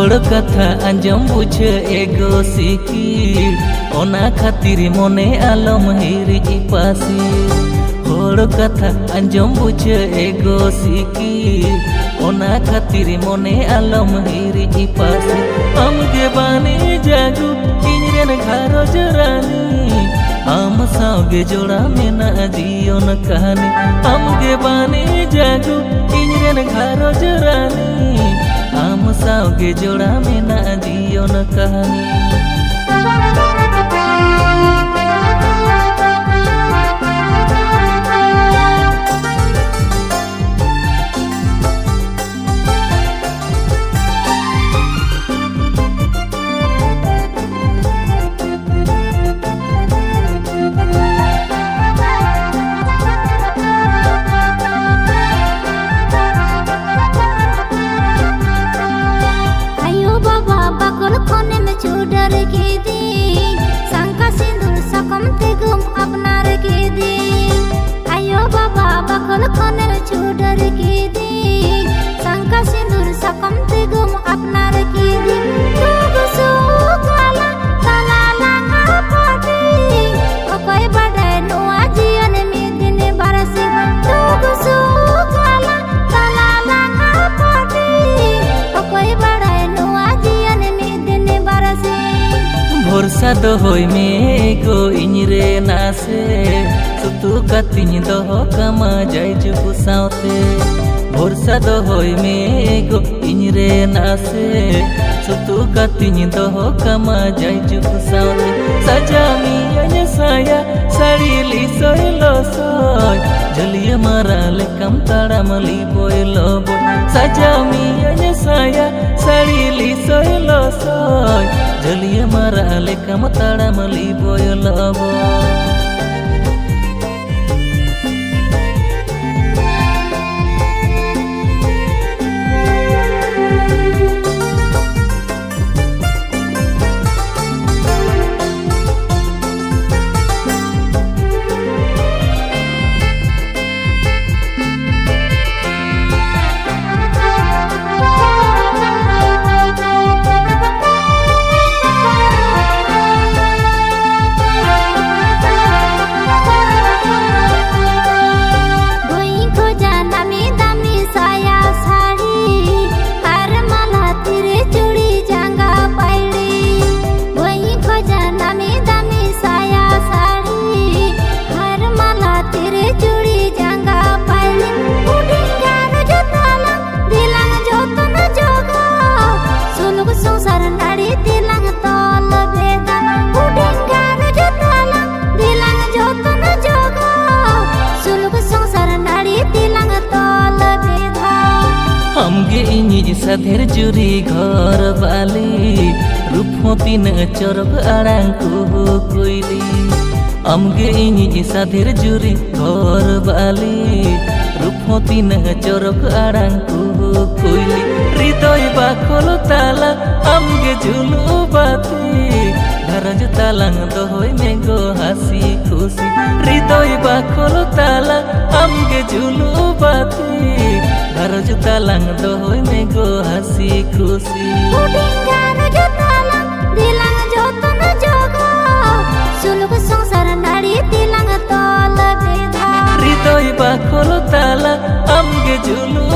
होड़ कथा आंजम बुझे एगो सिकिर ओना खातिर मने आलम हिरी पासी होड़ कथा आंजम बुझे एगो सिकिर ओना खातिर मने आलम हिरी पासी हमगे बानी जागू इनरेन घारोज रानी आम सागे जोड़ा मेना जीवन कहानी हमगे बानी जागू इनरेन घारोज रानी आम सागे जोड़ा मेना जीवन कहानी। चूडर के दिन शंका सिंदूर सकम तेगुम अपनार के दिन आयो बाबा बकल खनर चूडर के दिन शंका सिंदूर सकम तेगुम अपनार के दिन तुग सुकाला ताला लांगा पाटी ओकोय बड़े नुआ जीवन में दिन बरसे तुग सुकाला ताला लांगा पाटी ओकोय बड़े नुआ जीवन में दिन बरसे भरोसा दोहई में गो इनरे नासे सुतु कतिनी दोहो कमा जाय जुगु सावते भरोसा दोहई में गो इनरे नासे सुतु कतिनी दोहो कमा जाय जुगु सावते सजामी अने साया साड़ी ली सोयलो सोय जलिए माराले कम ताड़ामली बोयलो बोय सजामी अने साया साड़ी ली सोयलो सोय जलिए माराले कम ताड़ामली बोयलो बोय। हमगे इनी साधेर जुरी घर बाली रूपमती न चरक आड़ांग कोइली हमगे इनी साधेर जुरी घर बाली रूपमती न चरक आड़ांग कोइली हृदय बाखल ताला हमगे झुलु बाती धरज तालांग दोहई में गो हासी खुशी हृदय बाखल ताला हमगे झुलु बाती धरज तालांग दोहई में गो हासी खुशी हृदय बाखल ताला हमगे झुलु